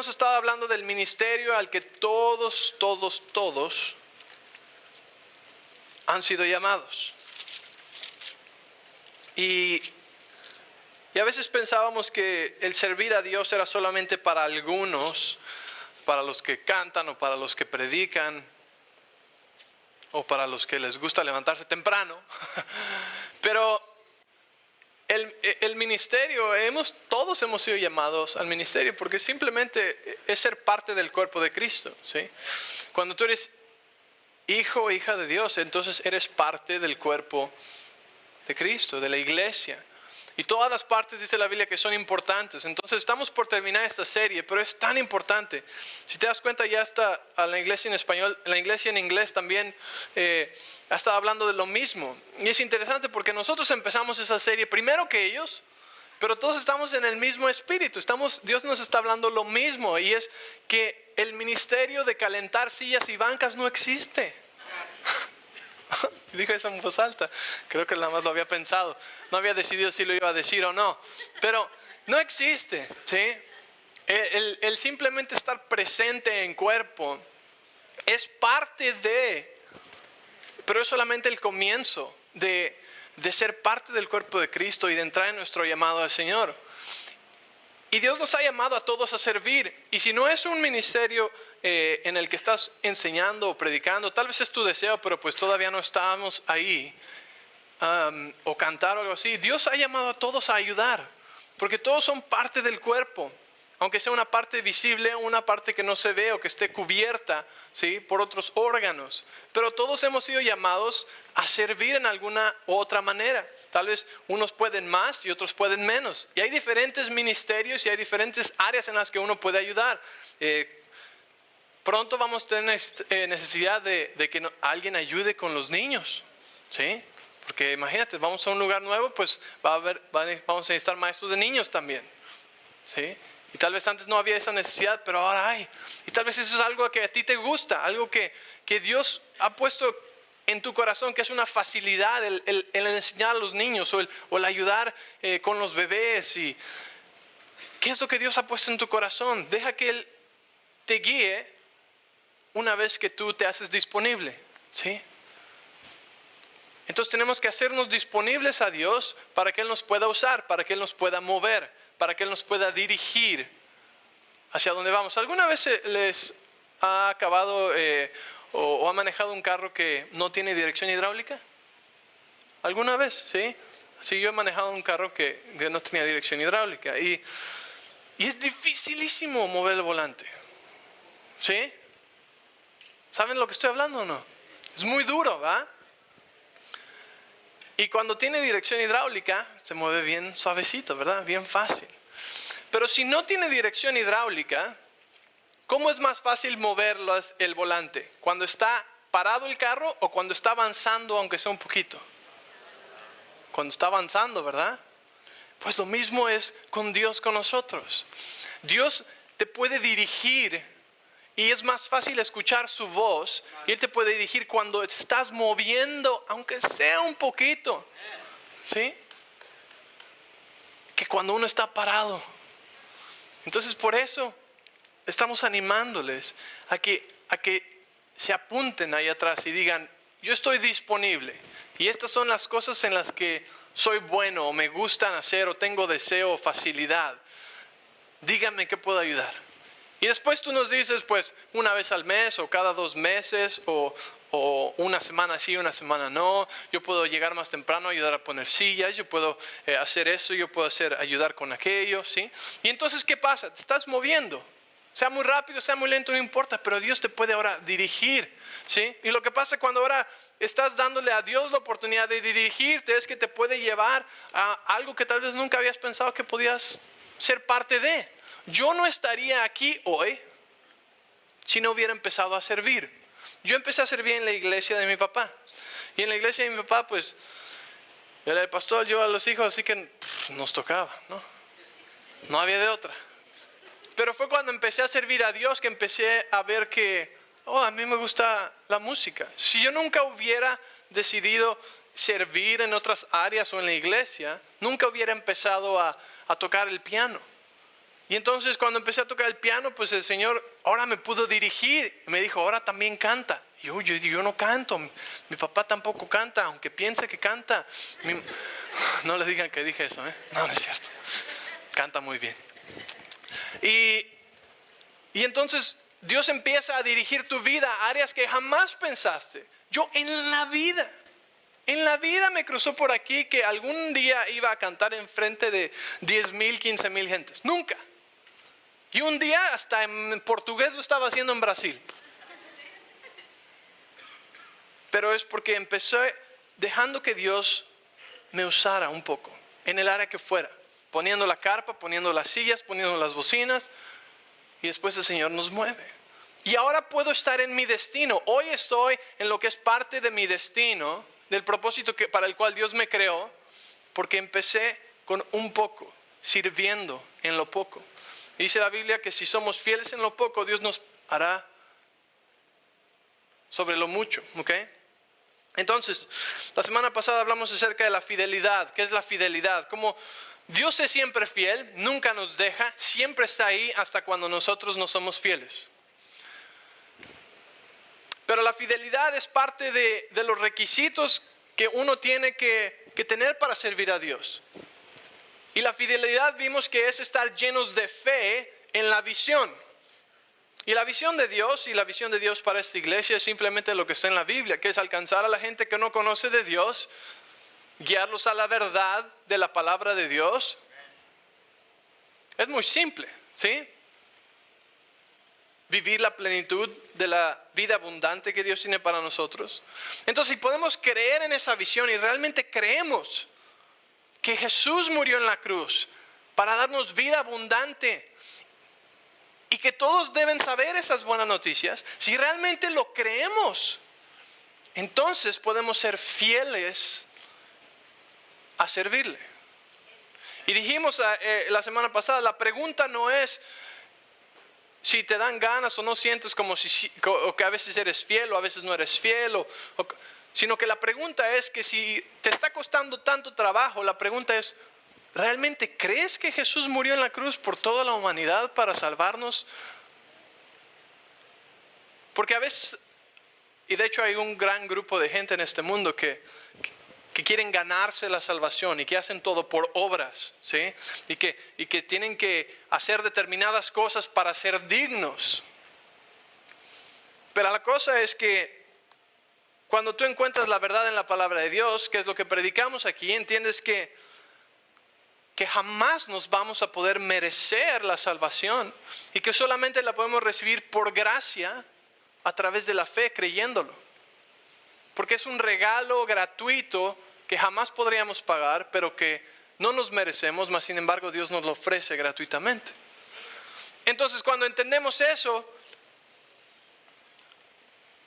hemos estado hablando del ministerio al que todos han sido llamados. Y a veces pensábamos que el servir a Dios era solamente para algunos, para los que cantan o para los que predican o para los que les gusta levantarse temprano. Pero el ministerio, todos hemos sido llamados al ministerio porque simplemente es ser parte del cuerpo de Cristo, ¿sí? Cuando tú eres hijo o hija de Dios, entonces eres parte del cuerpo de Cristo, de la iglesia. Y todas las partes, dice la Biblia, que son importantes. Entonces estamos por terminar esta serie, pero es tan importante. Si te das cuenta, ya está a la iglesia en español, la iglesia en inglés también ha estado hablando de lo mismo. Y es interesante porque nosotros empezamos esa serie primero que ellos, pero todos estamos en el mismo espíritu. Dios nos está hablando lo mismo, y es que el ministerio de calentar sillas y bancas no existe. Dijo eso en voz alta. Creo que nada más lo había pensado. No había decidido si lo iba a decir o no. Pero no existe, ¿sí? El simplemente estar presente en cuerpo es parte de, pero es solamente el comienzo de ser parte del cuerpo de Cristo y de entrar en nuestro llamado al Señor. Y Dios nos ha llamado a todos a servir. Y si no es un ministerio en el que estás enseñando o predicando, tal vez es tu deseo, pero pues todavía no estamos ahí, o cantar o algo así, Dios ha llamado a todos a ayudar, porque todos son parte del cuerpo, aunque sea una parte visible, una parte que no se ve o que esté cubierta, ¿sí?, por otros órganos. Pero todos hemos sido llamados a servir en alguna u otra manera. Tal vez unos pueden más y otros pueden menos. Y hay diferentes ministerios y hay diferentes áreas en las que uno puede ayudar. Pronto vamos a tener necesidad de que alguien ayude con los niños, ¿sí? Porque imagínate, vamos a un lugar nuevo, pues vamos a necesitar maestros de niños también, ¿sí? Y tal vez antes no había esa necesidad, pero ahora hay. Y tal vez eso es algo que a ti te gusta, algo que Dios ha puesto en tu corazón, que es una facilidad el enseñar a los niños o el ayudar con los bebés. Y ¿qué es lo que Dios ha puesto en tu corazón? Deja que Él te guíe una vez que tú te haces disponible, ¿sí? Entonces tenemos que hacernos disponibles a Dios para que Él nos pueda usar, para que Él nos pueda mover, para que Él nos pueda dirigir hacia donde vamos. ¿Alguna vez les ha acabado o ha manejado un carro que no tiene dirección hidráulica? ¿Alguna vez? ¿Sí? Sí, yo he manejado un carro que no tenía dirección hidráulica y es dificilísimo mover el volante, ¿sí? ¿Saben lo que estoy hablando o no? Es muy duro, ¿verdad? Y cuando tiene dirección hidráulica, se mueve bien suavecito, ¿verdad? Bien fácil. Pero si no tiene dirección hidráulica, ¿cómo es más fácil mover el volante? ¿Cuando está parado el carro o cuando está avanzando, aunque sea un poquito? Cuando está avanzando, ¿verdad? Pues lo mismo es con Dios, con nosotros. Dios te puede dirigir y es más fácil escuchar su voz, y Él te puede dirigir cuando te estás moviendo, aunque sea un poquito, ¿sí?, que cuando uno está parado. Entonces por eso estamos animándoles a que se apunten ahí atrás y digan: yo estoy disponible y estas son las cosas en las que soy bueno o me gustan hacer o tengo deseo o facilidad. Díganme qué puedo ayudar. Y después tú nos dices, pues, una vez al mes o cada 2 meses o una semana sí, una semana no. Yo puedo llegar más temprano, ayudar a poner sillas, yo puedo hacer eso, yo puedo ayudar con aquello, ¿sí? Y entonces, ¿qué pasa? Te estás moviendo. Sea muy rápido, sea muy lento, no importa, pero Dios te puede ahora dirigir, ¿sí? Y lo que pasa cuando ahora estás dándole a Dios la oportunidad de dirigirte es que te puede llevar a algo que tal vez nunca habías pensado que podías ser parte de. Yo no estaría aquí hoy si no hubiera empezado a servir. Yo empecé a servir en la iglesia de mi papá. Y en la iglesia de mi papá, pues, el pastor lleva a los hijos, así que nos tocaba, ¿no? No había de otra. Pero fue cuando empecé a servir a Dios que empecé a ver que, a mí me gusta la música. Si yo nunca hubiera decidido servir en otras áreas o en la iglesia, nunca hubiera empezado a tocar el piano. Y entonces cuando empecé a tocar el piano, pues el Señor ahora me pudo dirigir. Me dijo, ahora también canta. Yo no canto, mi papá tampoco canta, aunque piense que canta. No le digan que dije eso, ¿eh? No es cierto. Canta muy bien. Y entonces Dios empieza a dirigir tu vida a áreas que jamás pensaste. Yo en la vida me cruzó por aquí que algún día iba a cantar en frente de 10,000, 15,000 gentes. Nunca. Y un día hasta en portugués lo estaba haciendo en Brasil. Pero es porque empecé dejando que Dios me usara un poco en el área que fuera. Poniendo la carpa, poniendo las sillas, poniendo las bocinas. Y después el Señor nos mueve. Y ahora puedo estar en mi destino. Hoy estoy en lo que es parte de mi destino, del propósito para el cual Dios me creó. Porque empecé con un poco, sirviendo en lo poco. Dice la Biblia que si somos fieles en lo poco, Dios nos hará sobre lo mucho. ¿Ok? Entonces, la semana pasada hablamos acerca de la fidelidad. ¿Qué es la fidelidad? Como Dios es siempre fiel, nunca nos deja, siempre está ahí hasta cuando nosotros no somos fieles. Pero la fidelidad es parte de los requisitos que uno tiene que tener para servir a Dios. Y la fidelidad vimos que es estar llenos de fe en la visión. Y la visión de Dios y la visión de Dios para esta iglesia es simplemente lo que está en la Biblia, que es alcanzar a la gente que no conoce de Dios, guiarlos a la verdad de la palabra de Dios. Es muy simple, ¿sí? Vivir la plenitud de la vida abundante que Dios tiene para nosotros. Entonces, si podemos creer en esa visión y realmente creemos que Jesús murió en la cruz para darnos vida abundante y que todos deben saber esas buenas noticias, si realmente lo creemos, entonces podemos ser fieles a servirle. Y dijimos la semana pasada, la pregunta no es si te dan ganas o no sientes como o que a veces eres fiel o a veces no eres fiel, sino que la pregunta es que si te está costando tanto trabajo, la pregunta es, ¿realmente crees que Jesús murió en la cruz por toda la humanidad para salvarnos? Porque a veces, y de hecho hay un gran grupo de gente en este mundo que quieren ganarse la salvación y que hacen todo por obras, ¿sí? Y que tienen que hacer determinadas cosas para ser dignos. Pero la cosa es que cuando tú encuentras la verdad en la palabra de Dios, que es lo que predicamos aquí, entiendes que jamás nos vamos a poder merecer la salvación y que solamente la podemos recibir por gracia a través de la fe, creyéndolo. Porque es un regalo gratuito que jamás podríamos pagar, pero que no nos merecemos, mas sin embargo Dios nos lo ofrece gratuitamente. Entonces, cuando entendemos eso,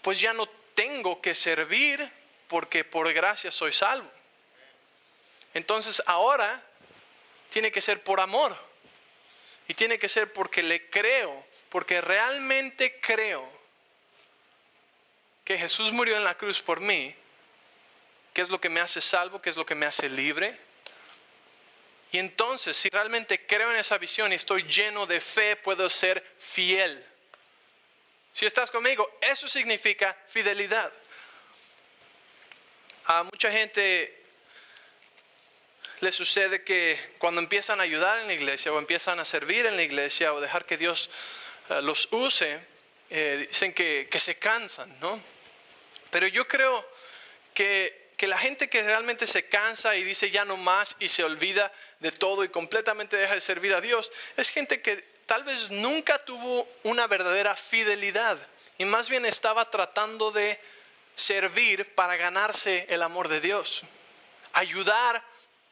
pues ya no tengo que servir porque por gracia soy salvo. Entonces ahora tiene que ser por amor. Y tiene que ser porque le creo, porque realmente creo que Jesús murió en la cruz por mí, que es lo que me hace salvo, que es lo que me hace libre. Y entonces, si realmente creo en esa visión y estoy lleno de fe, puedo ser fiel. Si estás conmigo, eso significa fidelidad. A mucha gente le sucede que cuando empiezan a ayudar en la iglesia o empiezan a servir en la iglesia o dejar que Dios los use, dicen que se cansan, ¿no? Pero yo creo que la gente que realmente se cansa y dice ya no más y se olvida de todo y completamente deja de servir a Dios, es gente que tal vez nunca tuvo una verdadera fidelidad y más bien estaba tratando de servir para ganarse el amor de Dios. Ayudar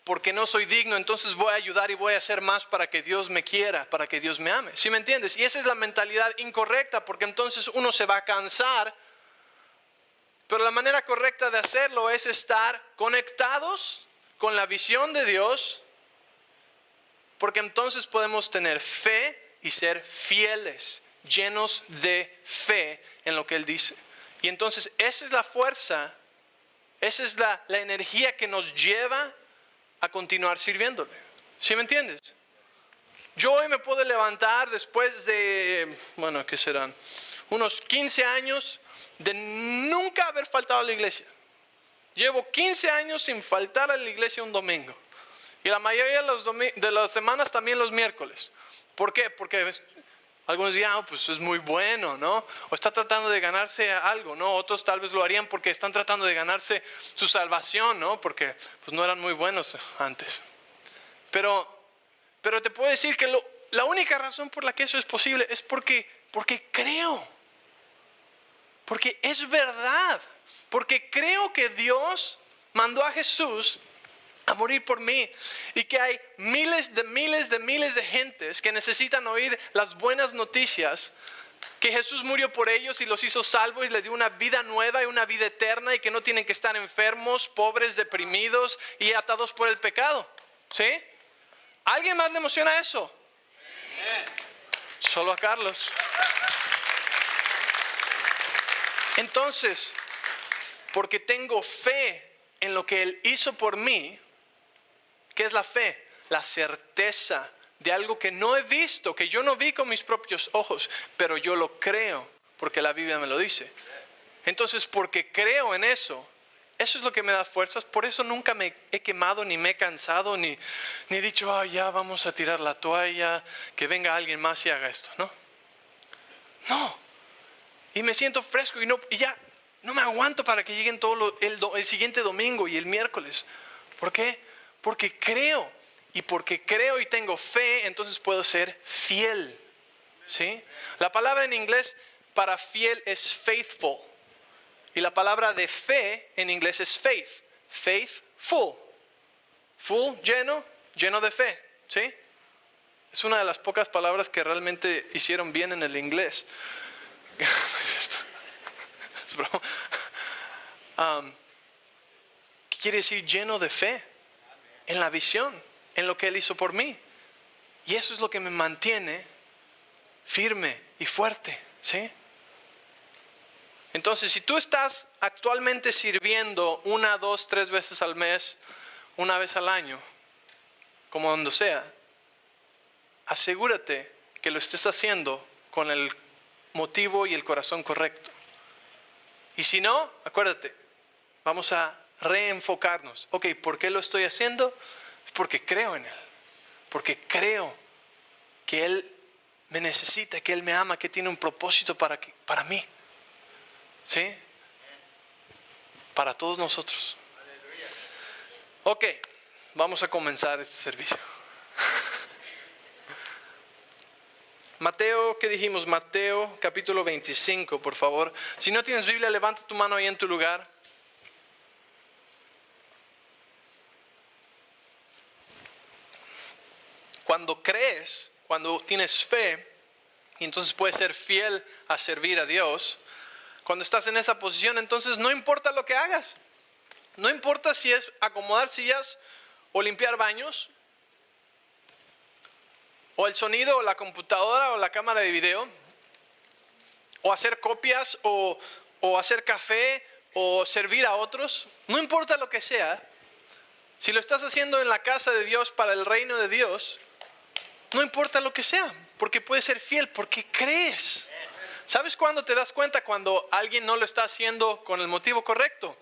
porque no soy digno, entonces voy a ayudar y voy a hacer más para que Dios me quiera, para que Dios me ame. ¿Sí me entiendes? Y esa es la mentalidad incorrecta, porque entonces uno se va a cansar. Pero la manera correcta de hacerlo es estar conectados con la visión de Dios, porque entonces podemos tener fe y ser fieles, llenos de fe en lo que Él dice. Y entonces esa es la fuerza, esa es la energía que nos lleva a continuar sirviéndole. ¿Sí me entiendes? Yo hoy me puedo levantar después de, bueno, ¿qué serán? Unos 15 años de nunca haber faltado a la iglesia. Llevo 15 años sin faltar a la iglesia un domingo. Y la mayoría de las semanas también los miércoles. ¿Por qué? Porque algunos dirán, pues es muy bueno, ¿no? O está tratando de ganarse algo, ¿no? Otros tal vez lo harían porque están tratando de ganarse su salvación, ¿no? Porque pues no eran muy buenos antes. Pero te puedo decir que la única razón por la que eso es posible es porque creo. Porque es verdad. Porque creo que Dios mandó a Jesús a morir por mí. Y que hay miles de gentes que necesitan oír las buenas noticias. Que Jesús murió por ellos y los hizo salvos y les dio una vida nueva y una vida eterna. Y que no tienen que estar enfermos, pobres, deprimidos y atados por el pecado. ¿Sí? ¿Alguien más le emociona eso? Solo a Carlos. Entonces, porque tengo fe en lo que Él hizo por mí, ¿qué es la fe? La certeza de algo que no he visto, que yo no vi con mis propios ojos, pero yo lo creo porque la Biblia me lo dice. Entonces, porque creo en eso, eso es lo que me da fuerzas. Por eso nunca me he quemado, ni me he cansado, ni he dicho, ya vamos a tirar la toalla, que venga alguien más y haga esto, ¿no? No. Y me siento fresco y ya no me aguanto para que lleguen el siguiente domingo y el miércoles. ¿Por qué? Porque creo. Y porque creo y tengo fe, entonces puedo ser fiel. ¿Sí? La palabra en inglés para fiel es faithful. Y la palabra de fe en inglés es faith. Faithful. Full, lleno de fe. ¿Sí? Es una de las pocas palabras que realmente hicieron bien en el inglés. No es cierto. Es broma. ¿Qué quiere decir lleno de fe? En la visión, en lo que Él hizo por mí. Y eso es lo que me mantiene firme y fuerte. ¿Sí? Entonces, si tú estás actualmente sirviendo 1, 2, 3 veces al mes, una vez al año, como donde sea, asegúrate que lo estés haciendo con el motivo y el corazón correcto. Y si no, acuérdate, vamos a reenfocarnos. Ok, ¿por qué lo estoy haciendo? Es porque creo en Él. Porque creo que Él me necesita, que Él me ama, que tiene un propósito para mí. ¿Sí? Para todos nosotros. Ok, vamos a comenzar este servicio. Mateo, ¿qué dijimos? Mateo capítulo 25, por favor. Si no tienes Biblia, levanta tu mano ahí en tu lugar. Cuando crees, cuando tienes fe, y entonces puedes ser fiel a servir a Dios. Cuando estás en esa posición, entonces no importa lo que hagas. No importa si es acomodar sillas o limpiar baños, o el sonido, o la computadora, o la cámara de video, o hacer copias, o hacer café, o servir a otros. No importa lo que sea. Si lo estás haciendo en la casa de Dios, para el reino de Dios, no importa lo que sea, porque puedes ser fiel, porque crees. ¿Sabes cuándo te das cuenta cuando alguien no lo está haciendo con el motivo correcto?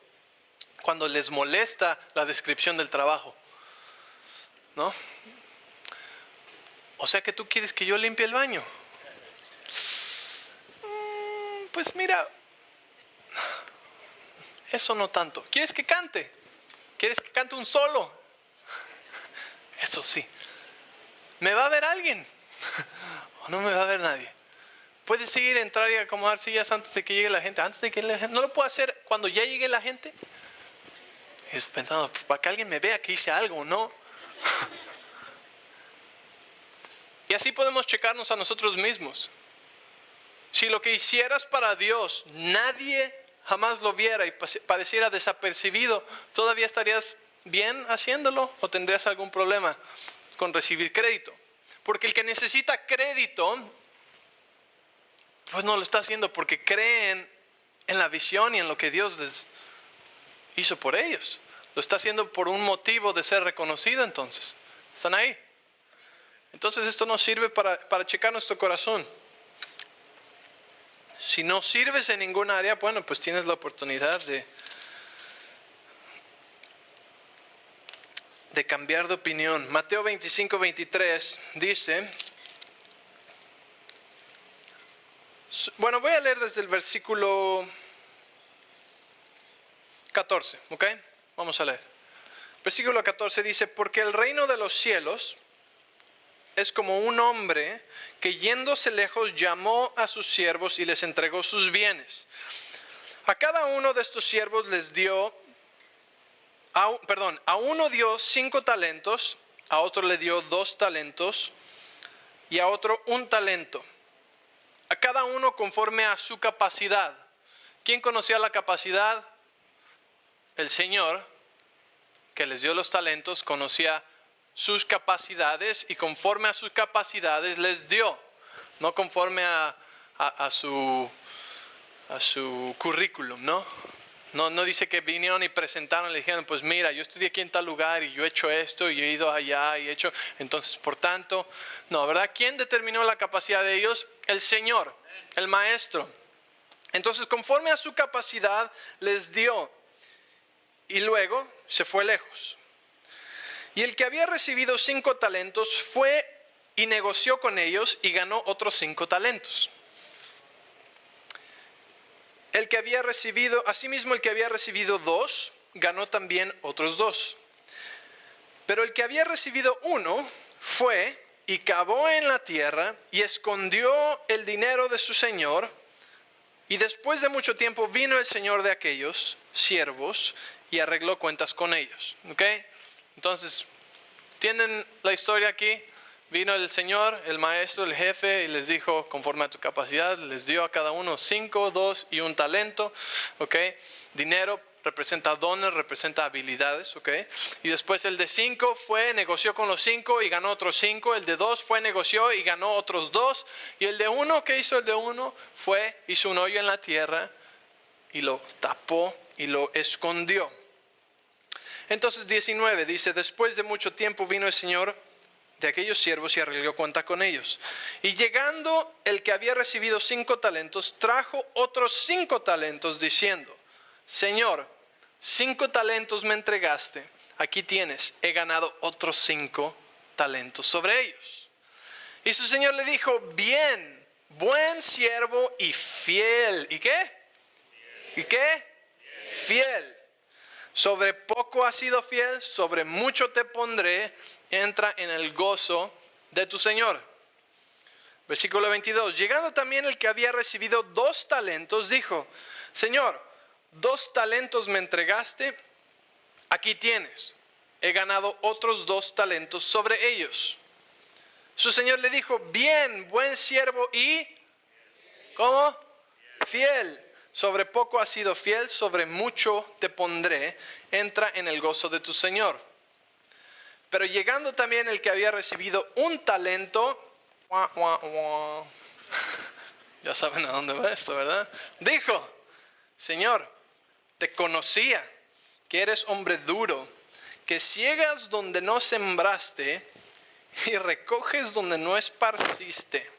Cuando les molesta la descripción del trabajo, ¿no? O sea que tú quieres que yo limpie el baño. Pues mira, eso no tanto. ¿Quieres que cante? ¿Quieres que cante un solo? Eso sí. ¿Me va a ver alguien? ¿O no me va a ver nadie? ¿Puedes seguir, entrar y acomodar sillas antes de que llegue la gente? Antes de que la gente, ¿no lo puedo hacer cuando ya llegue la gente? Y pensando, para que alguien me vea que hice algo, ¿no? Y así podemos checarnos a nosotros mismos. Si lo que hicieras para Dios, nadie jamás lo viera y pareciera desapercibido, ¿todavía estarías bien haciéndolo o tendrías algún problema con recibir crédito? Porque el que necesita crédito, pues no lo está haciendo porque creen en la visión y en lo que Dios les hizo por ellos. Lo está haciendo por un motivo de ser reconocido. Entonces, ¿están ahí? Entonces esto nos sirve para checar nuestro corazón. Si no sirves en ningún área, bueno, pues tienes la oportunidad de cambiar de opinión. Mateo 25:23 dice, bueno, voy a leer desde el versículo 14, ¿ok? Vamos a leer. Versículo 14 dice, porque el reino de los cielos es como un hombre que yéndose lejos llamó a sus siervos y les entregó sus bienes. A cada uno de estos siervos les dio, a uno dio 5 talentos, a otro le dio 2 talentos y a otro 1 talento. A cada uno conforme a su capacidad. ¿Quién conocía la capacidad? El Señor, que les dio los talentos, conocía sus capacidades y conforme a sus capacidades les dio, no conforme a su currículum, ¿no? No dice que vinieron y presentaron y le dijeron, pues mira, yo estudié aquí en tal lugar y yo he hecho esto y he ido allá y he hecho, entonces por tanto, no, ¿verdad? ¿Quién determinó la capacidad de ellos? El Señor, el Maestro. Entonces conforme a su capacidad les dio y luego se fue lejos. Y el que había recibido 5 talentos fue y negoció con ellos y ganó otros 5 talentos. El que había recibido, asimismo el que había recibido 2, ganó también otros 2. Pero el que había recibido 1 fue y cavó en la tierra y escondió el dinero de su señor. Y después de mucho tiempo vino el señor de aquellos siervos y arregló cuentas con ellos. ¿Ok? Entonces, ¿tienen la historia aquí? Vino el Señor, el maestro, el jefe, y les dijo, conforme a tu capacidad, les dio a cada uno 5, 2 y 1 talento. ¿Ok? Dinero representa dones, representa habilidades. ¿Ok? Y después el de 5 fue, negoció con los 5 y ganó otros 5. El de 2 fue, negoció y ganó otros 2. Y el de 1, ¿qué hizo el de 1? Fue, hizo un hoyo en la tierra y lo tapó y lo escondió. Entonces 19 dice, después de mucho tiempo vino el Señor de aquellos siervos y arregló cuenta con ellos. Y llegando el que había recibido 5 talentos, trajo otros 5 talentos diciendo, Señor, 5 talentos me entregaste, aquí tienes, he ganado otros 5 talentos sobre ellos. Y su Señor le dijo, bien, buen siervo y fiel. ¿Y qué? ¿Y qué? Fiel. Sobre poco has sido fiel, sobre mucho te pondré, entra en el gozo de tu Señor. Versículo 22, llegando también el que había recibido 2 talentos, dijo, Señor, 2 talentos me entregaste, aquí tienes, he ganado otros 2 talentos sobre ellos. Su Señor le dijo, bien, buen siervo y, ¿cómo? Fiel. Sobre poco has sido fiel, sobre mucho te pondré, entra en el gozo de tu Señor. Pero llegando también el que había recibido 1 talento, ya saben a dónde va esto, ¿verdad? Dijo, Señor, te conocía que eres hombre duro, que ciegas donde no sembraste y recoges donde no esparciste,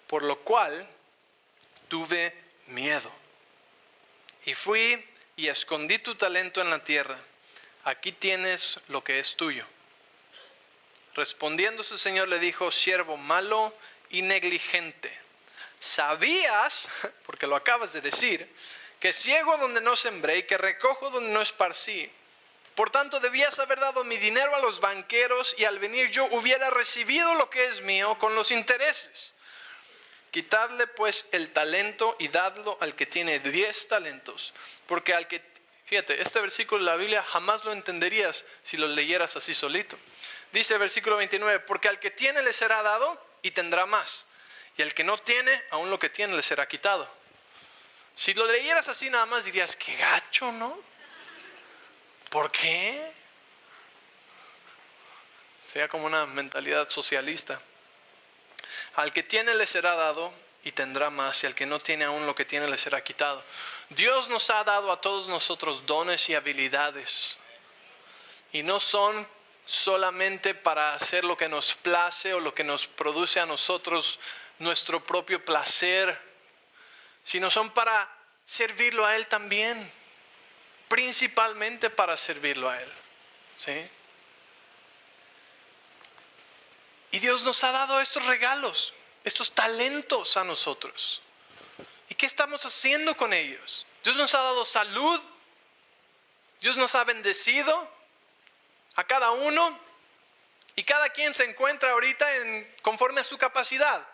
por lo cual tuve miedo. Y fui y escondí tu talento en la tierra. Aquí tienes lo que es tuyo. Respondiendo su Señor le dijo, siervo malo y negligente. ¿Sabías, porque lo acabas de decir, que ciego donde no sembré y que recojo donde no esparcí? Por tanto, debías haber dado mi dinero a los banqueros y al venir yo hubiera recibido lo que es mío con los intereses. Quitadle pues el talento y dadlo al que tiene 10 talentos. Porque al que, fíjate, este versículo de la Biblia jamás lo entenderías si lo leyeras así solito. Dice el versículo 29, porque al que tiene le será dado y tendrá más. Y al que no tiene, aún lo que tiene le será quitado. Si lo leyeras así nada más dirías, qué gacho, ¿no? ¿Por qué? Sería como una mentalidad socialista. Al que tiene le será dado y tendrá más, y al que no tiene aún lo que tiene le será quitado. Dios nos ha dado a todos nosotros dones y habilidades. Y no son solamente para hacer lo que nos place o lo que nos produce a nosotros nuestro propio placer, sino son para servirlo a Él también, principalmente para servirlo a Él, ¿sí? Y Dios nos ha dado estos regalos, estos talentos a nosotros. ¿Y qué estamos haciendo con ellos? Dios nos ha dado salud, Dios nos ha bendecido a cada uno, y cada quien se encuentra ahorita conforme a su capacidad,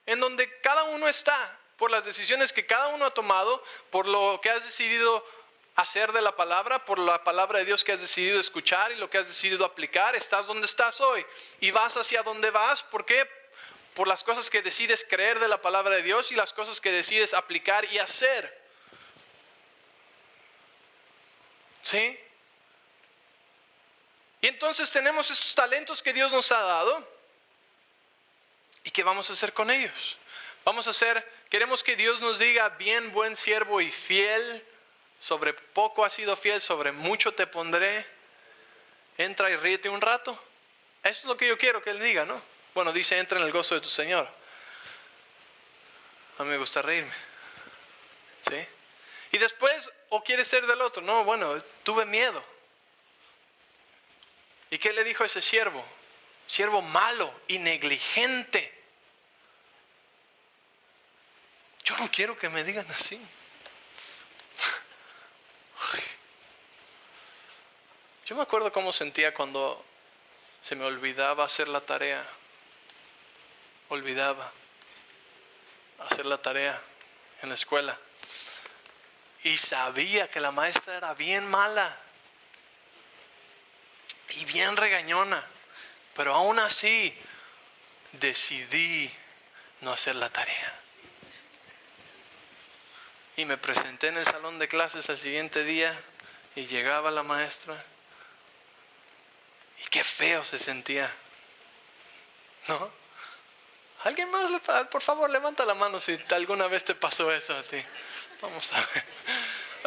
en donde cada uno está, por las decisiones que cada uno ha tomado, por lo que has decidido hacer de la palabra, por la palabra de Dios que has decidido escuchar y lo que has decidido aplicar. Estás donde estás hoy y vas hacia donde vas. ¿Por qué? Por las cosas que decides creer de la palabra de Dios y las cosas que decides aplicar y hacer. ¿Sí? Y entonces tenemos estos talentos que Dios nos ha dado. ¿Y qué vamos a hacer con ellos? Queremos que Dios nos diga: bien, buen siervo y fiel, sobre poco has sido fiel, sobre mucho te pondré, entra y ríete un rato. Eso es lo que yo quiero que Él diga, ¿no? Bueno, dice: entra en el gozo de tu Señor. A mí me gusta reírme, ¿sí? Y después, ¿o quieres ser del otro? No, bueno, tuve miedo. ¿Y qué le dijo ese siervo? Siervo malo y negligente. Yo no quiero que me digan así. Yo me acuerdo cómo sentía cuando se me olvidaba hacer la tarea. Olvidaba hacer la tarea en la escuela. Y sabía que la maestra era bien mala y bien regañona. Pero aún así decidí no hacer la tarea. Y me presenté en el salón de clases al siguiente día y llegaba la maestra. Y qué feo se sentía, ¿no? ¿Alguien más? Por favor, levanta la mano si alguna vez te pasó eso a ti. Vamos a ver.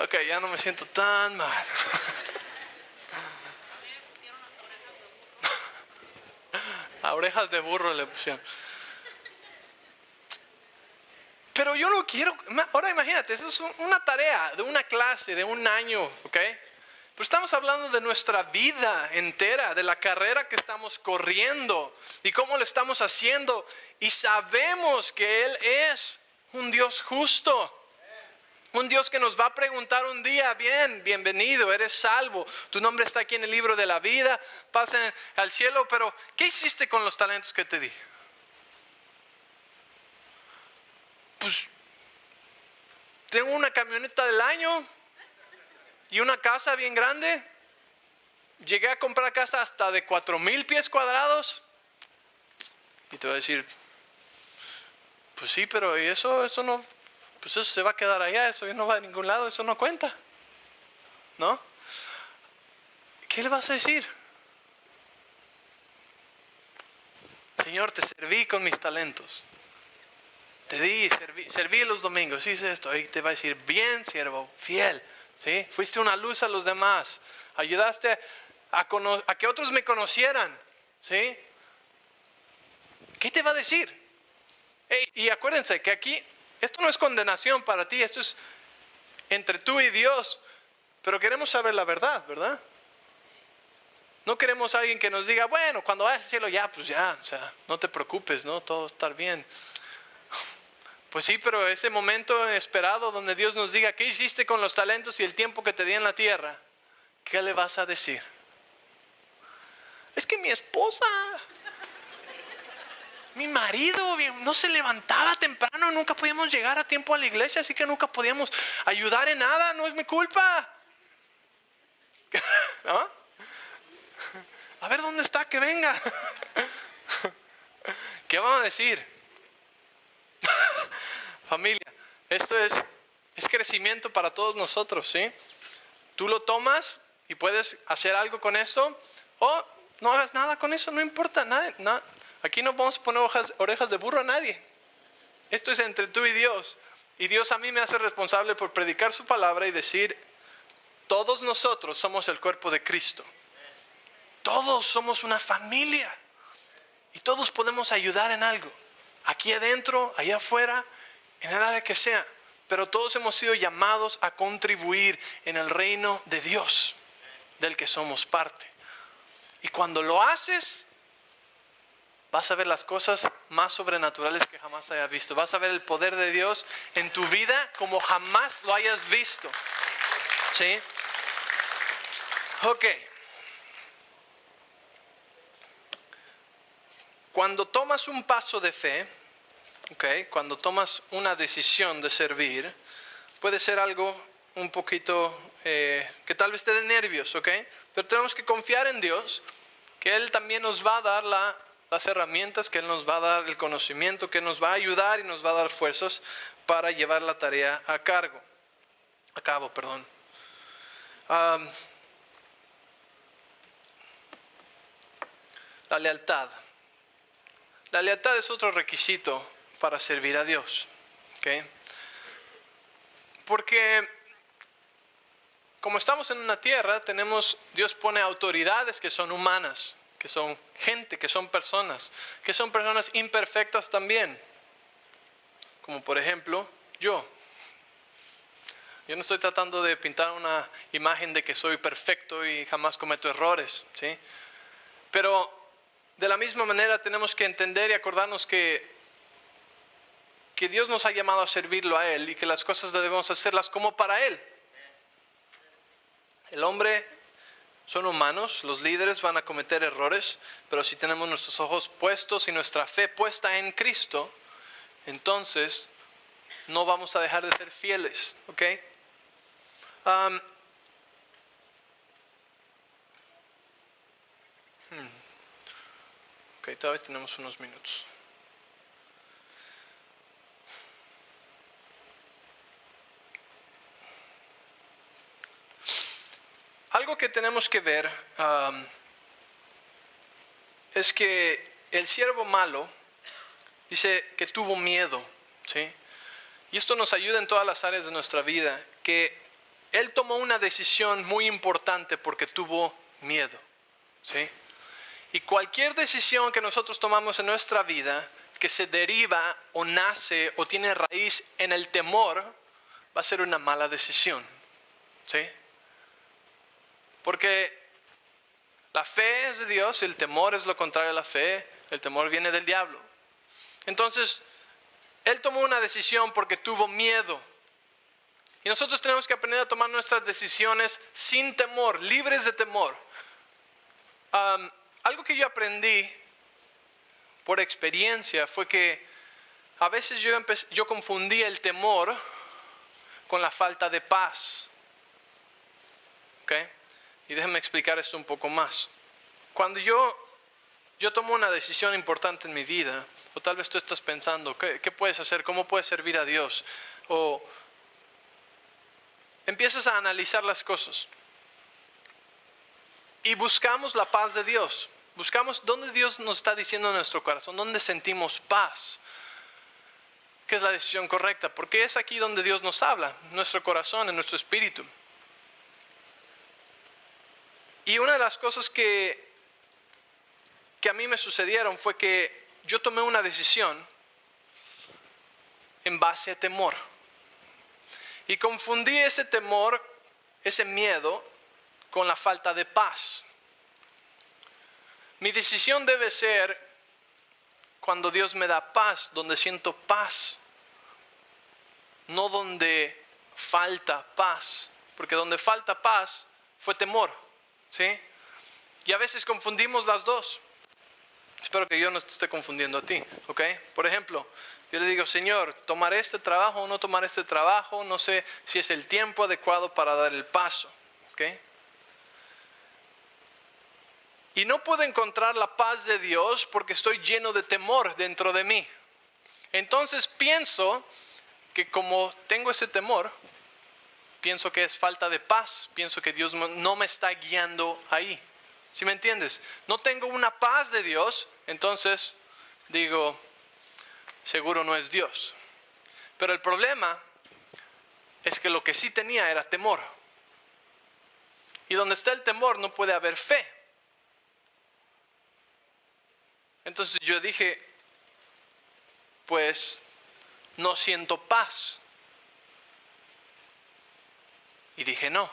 Ok, ya no me siento tan mal. A orejas de burro le pusieron. Pero yo no quiero. Ahora imagínate, eso es una tarea de una clase, de un año, ¿ok? Pero estamos hablando de nuestra vida entera, de la carrera que estamos corriendo y cómo lo estamos haciendo. Y sabemos que Él es un Dios justo. Un Dios que nos va a preguntar un día: bienvenido, eres salvo. Tu nombre está aquí en el libro de la vida, pasa al cielo. Pero ¿qué hiciste con los talentos que te di? Pues tengo una camioneta del año y una casa bien grande. Llegué a comprar casa hasta de 4,000 pies cuadrados. Y te voy a decir: pues sí, pero ¿y eso no? Pues eso se va a quedar allá, eso no va a ningún lado, eso no cuenta, ¿no? ¿Qué le vas a decir? Señor, te serví con mis talentos. Te di, serví los domingos, hice esto. Y te va a decir: bien, siervo, fiel, ¿sí? Fuiste una luz a los demás. Ayudaste a que otros me conocieran, ¿sí? ¿Qué te va a decir? Y acuérdense que aquí, esto no es condenación para ti, esto es entre tú y Dios. Pero queremos saber la verdad, ¿verdad? No queremos a alguien que nos diga: bueno, cuando vayas al cielo ya, pues ya, o sea, no te preocupes, ¿no? Todo va a estar bien. Pues sí, pero ese momento esperado donde Dios nos diga: ¿qué hiciste con los talentos y el tiempo que te di en la tierra? ¿Qué le vas a decir? Es que mi esposa, mi marido, no se levantaba temprano, nunca podíamos llegar a tiempo a la iglesia, así que nunca podíamos ayudar en nada, no es mi culpa. ¿No? A ver, ¿dónde está? Que venga. ¿Qué vamos a decir? Familia, esto es crecimiento para todos nosotros, ¿sí? Tú lo tomas y puedes hacer algo con esto, o no hagas nada con eso, no importa nada. Aquí no vamos a poner orejas de burro a nadie. Esto es entre tú y Dios. Y Dios a mí me hace responsable por predicar su palabra y decir: todos nosotros somos el cuerpo de Cristo. todos somos una familia y todos podemos ayudar en algo. Aquí adentro, allá afuera, en el área que sea. Pero todos hemos sido llamados a contribuir en el reino de Dios, del que somos parte. Y cuando lo haces, vas a ver las cosas más sobrenaturales que jamás hayas visto. Vas a ver el poder de Dios en tu vida como jamás lo hayas visto. ¿Sí? Ok. Cuando tomas un paso de fe, cuando tomas una decisión de servir, puede ser algo un poquito que tal vez te dé nervios, pero tenemos que confiar en Dios, que Él también nos va a dar las herramientas, que Él nos va a dar el conocimiento, que nos va a ayudar y nos va a dar fuerzas para llevar la tarea a cabo. La lealtad. La lealtad es otro requisito para servir a Dios. Porque como estamos en una tierra, Dios pone autoridades que son humanas, que son gente, que son personas imperfectas también. Como por ejemplo, yo. Yo no estoy tratando de pintar una imagen de que soy perfecto y jamás cometo errores, ¿sí? Pero de la misma manera tenemos que entender y acordarnos que Dios nos ha llamado a servirlo a Él y que las cosas debemos hacerlas como para Él. El hombre son humanos, los líderes van a cometer errores, pero si tenemos nuestros ojos puestos y nuestra fe puesta en Cristo, entonces no vamos a dejar de ser fieles, todavía tenemos unos minutos. Algo que tenemos que ver es que el siervo malo dice que tuvo miedo, ¿sí? Y esto nos ayuda en todas las áreas de nuestra vida, que él tomó una decisión muy importante porque tuvo miedo, ¿sí? Y cualquier decisión que nosotros tomamos en nuestra vida que se deriva o nace o tiene raíz en el temor, va a ser una mala decisión, ¿sí? Porque la fe es de Dios, el temor es lo contrario a la fe, el temor viene del diablo. Entonces, él tomó una decisión porque tuvo miedo. Y nosotros tenemos que aprender a tomar nuestras decisiones sin temor, libres de temor. Algo que yo aprendí por experiencia fue que a veces yo confundía el temor con la falta de paz. Y déjenme explicar esto un poco más. Cuando yo tomo una decisión importante en mi vida, o tal vez tú estás pensando, ¿qué puedes hacer? ¿Cómo puedes servir a Dios? O empiezas a analizar las cosas. Y buscamos la paz de Dios. Buscamos dónde Dios nos está diciendo en nuestro corazón, dónde sentimos paz. ¿Qué es la decisión correcta? Porque es aquí donde Dios nos habla, en nuestro corazón, en nuestro espíritu. Y una de las cosas que a mí me sucedieron fue que yo tomé una decisión en base a temor. Y confundí ese temor, ese miedo, con la falta de paz. Mi decisión debe ser cuando Dios me da paz, donde siento paz, no donde falta paz, porque donde falta paz fue temor, ¿sí? Y a veces confundimos las dos. Espero que yo no te esté confundiendo a ti, Por ejemplo, yo le digo, Señor, ¿tomaré este trabajo o no tomaré este trabajo? No sé si es el tiempo adecuado para dar el paso, Y no puedo encontrar la paz de Dios porque estoy lleno de temor dentro de mí. Entonces pienso que como tengo ese temor, pienso que es falta de paz, pienso que Dios no me está guiando ahí. ¿Sí me entiendes? No tengo una paz de Dios, entonces digo, seguro no es Dios. Pero el problema es que lo que sí tenía era temor. Y donde está el temor no puede haber fe. Entonces yo dije, pues no siento paz. Y dije, no.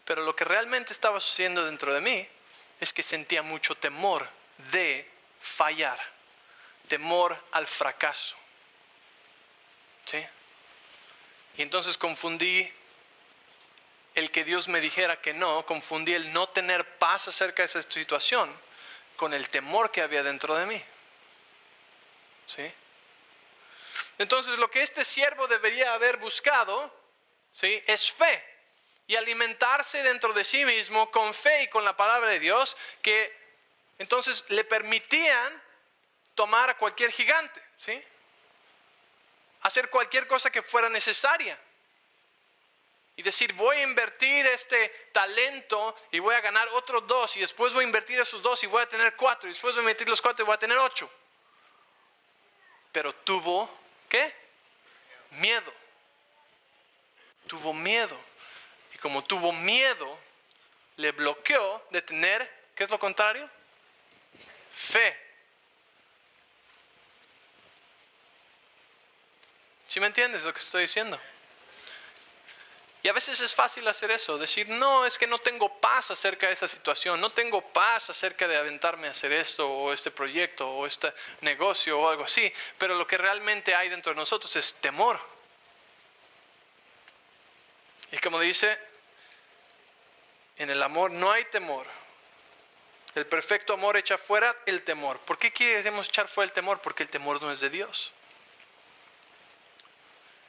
Pero lo que realmente estaba sucediendo dentro de mí es que sentía mucho temor de fallar, temor al fracaso. ¿Sí? Y entonces confundí el que Dios me dijera que no, confundí el no tener paz acerca de esa situación con el temor que había dentro de mí. ¿Sí? Entonces lo que este siervo debería haber buscado, ¿sí?, es fe. Y alimentarse dentro de sí mismo con fe y con la palabra de Dios, que entonces le permitían tomar a cualquier gigante, ¿sí?, hacer cualquier cosa que fuera necesaria. Y decir, voy a invertir este talento y voy a ganar otros 2. Y después voy a invertir esos 2 y voy a tener 4. Y después voy a invertir los 4 y voy a tener 8. Pero tuvo, ¿qué? Miedo. Tuvo miedo. Y como tuvo miedo, le bloqueó de tener, ¿qué es lo contrario? Fe. ¿Sí me entiendes lo que estoy diciendo? Y a veces es fácil hacer eso, decir, no, es que no tengo paz acerca de esa situación, no tengo paz acerca de aventarme a hacer esto, o este proyecto, o este negocio, o algo así. Pero lo que realmente hay dentro de nosotros es temor. Y como dice, en el amor no hay temor. El perfecto amor echa fuera el temor. ¿Por qué queremos echar fuera el temor? Porque el temor no es de Dios.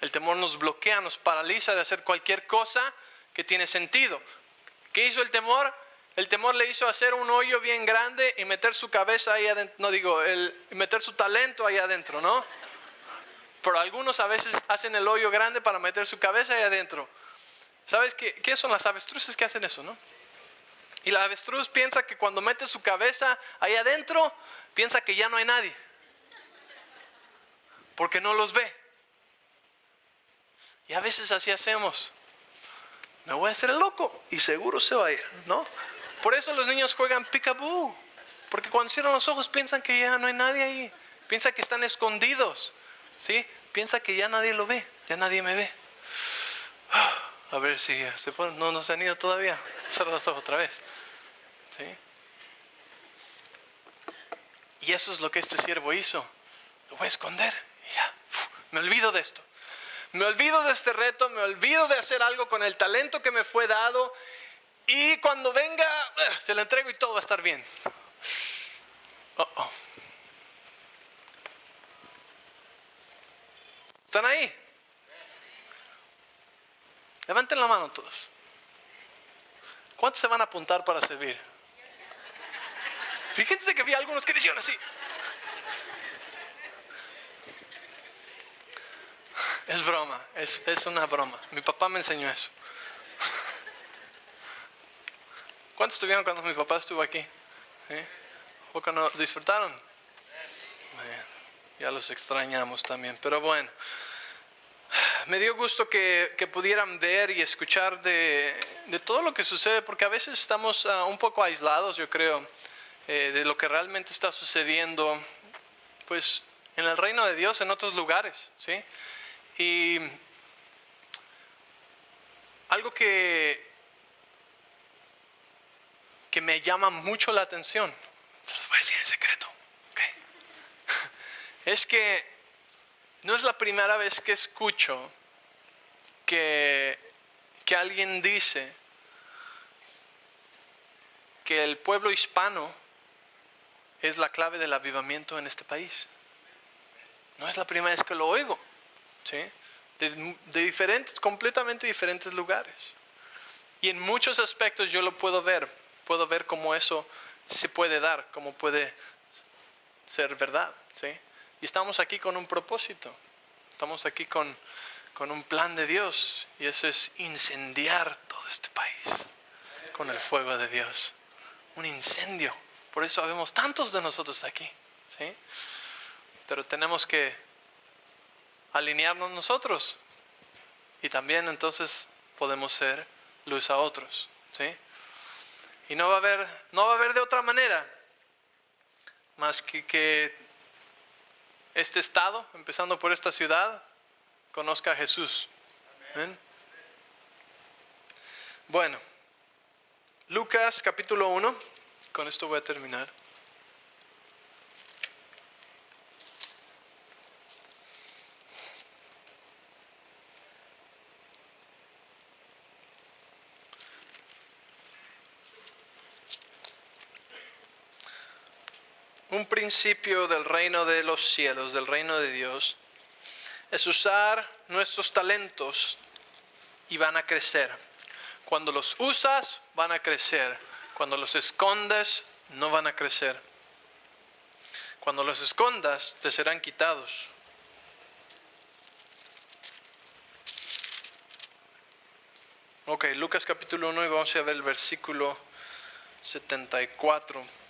El temor nos bloquea, nos paraliza de hacer cualquier cosa que tiene sentido. ¿Qué hizo el temor? El temor le hizo hacer un hoyo bien grande y meter su cabeza ahí adentro. Meter su talento ahí adentro, ¿no? Pero algunos a veces hacen el hoyo grande para meter su cabeza ahí adentro. ¿Sabes qué son las avestruces que hacen eso, no? Y la avestruz piensa que cuando mete su cabeza ahí adentro, piensa que ya no hay nadie. Porque no los ve. Y a veces así hacemos. Me voy a hacer el loco y seguro se va a ir, ¿no? Por eso los niños juegan peekaboo. Porque cuando cierran los ojos piensan que ya no hay nadie ahí. Piensan que están escondidos, ¿sí? Piensa que ya nadie lo ve, ya nadie me ve. A ver si se fueron. No se han ido todavía. Cierra los ojos otra vez, ¿sí? Y eso es lo que este siervo hizo. Lo voy a esconder y ya, me olvido de esto. Me olvido de este reto, me olvido de hacer algo con el talento que me fue dado. Y cuando venga, se lo entrego y todo va a estar bien. ¿Están ahí? Levanten la mano todos. ¿Cuántos se van a apuntar para servir? Fíjense que vi algunos que decían así. Es broma, es una broma. Mi papá me enseñó eso. ¿Cuántos estuvieron cuando mi papá estuvo aquí? ¿Sí? ¿O cuando disfrutaron? Ya los extrañamos también, pero bueno. Me dio gusto que pudieran ver y escuchar de todo lo que sucede, porque a veces estamos un poco aislados, yo creo, de lo que realmente está sucediendo, pues, en el reino de Dios, en otros lugares, ¿sí? Y algo que me llama mucho la atención, se los voy a decir en secreto, ¿okay? Es que no es la primera vez que escucho que alguien dice que el pueblo hispano es la clave del avivamiento en este país. No es la primera vez que lo oigo, ¿sí? De completamente diferentes lugares. Y en muchos aspectos yo lo puedo ver cómo eso se puede dar, cómo puede ser verdad, ¿sí? Y estamos aquí con un propósito, estamos aquí con un plan de Dios, y eso es incendiar todo este país con el fuego de Dios. Un incendio. Por eso habemos tantos de nosotros aquí, ¿sí? Pero tenemos que alinearnos nosotros, y también entonces podemos ser luz a otros, ¿sí? Y no va a haber de otra manera. más que este estado, empezando por esta ciudad, conozca a Jesús. ¿Amén? Bueno, Lucas capítulo 1, con esto voy a terminar. Un principio del reino de los cielos, del reino de Dios, es usar nuestros talentos y van a crecer. Cuando los usas, van a crecer. Cuando los escondes, no van a crecer. Cuando los escondas, te serán quitados. Ok, Lucas capítulo 1 y vamos a ver el versículo 74.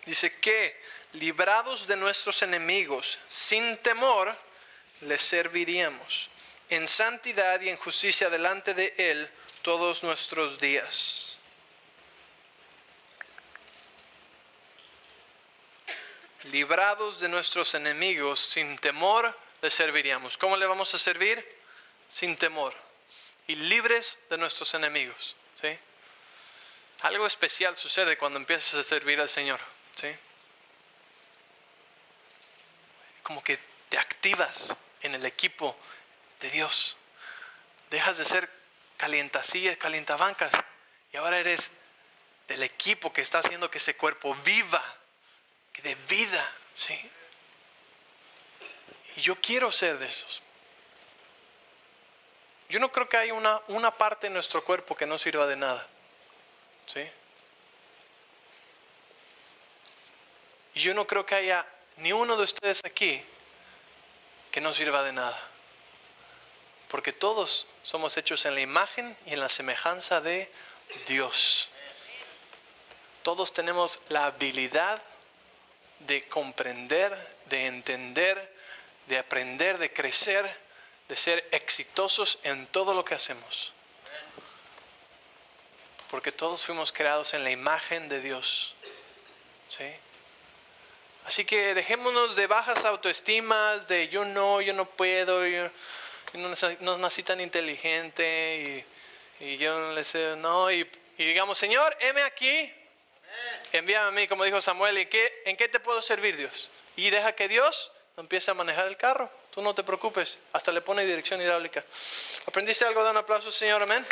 Dice que, librados de nuestros enemigos, sin temor, les serviríamos en santidad y en justicia delante de Él todos nuestros días. Librados de nuestros enemigos, sin temor, les serviríamos. ¿Cómo le vamos a servir? Sin temor. Y libres de nuestros enemigos. ¿Sí? Algo especial sucede cuando empiezas a servir al Señor. ¿Sí? Como que te activas en el equipo de Dios. Dejas de ser calientasillas, calientabancas, y ahora eres del equipo que está haciendo que ese cuerpo viva, que dé vida. ¿Sí? Y yo quiero ser de esos. Yo no creo que haya una parte de nuestro cuerpo que no sirva de nada. ¿Sí? Y yo no creo que haya ni uno de ustedes aquí que no sirva de nada. Porque todos somos hechos en la imagen y en la semejanza de Dios. Todos tenemos la habilidad de comprender, de entender, de aprender, de crecer, de ser exitosos en todo lo que hacemos. Porque todos fuimos creados en la imagen de Dios. ¿Sí? Así que dejémonos de bajas autoestimas, de yo no puedo, yo no nací tan inteligente y yo no le sé, no. Y digamos, Señor, heme aquí, envíame a mí, como dijo Samuel, ¿en qué te puedo servir, Dios? Y deja que Dios empiece a manejar el carro. Tú no te preocupes, hasta le pone dirección hidráulica. ¿Aprendiste algo? Da un aplauso, Señor, amén.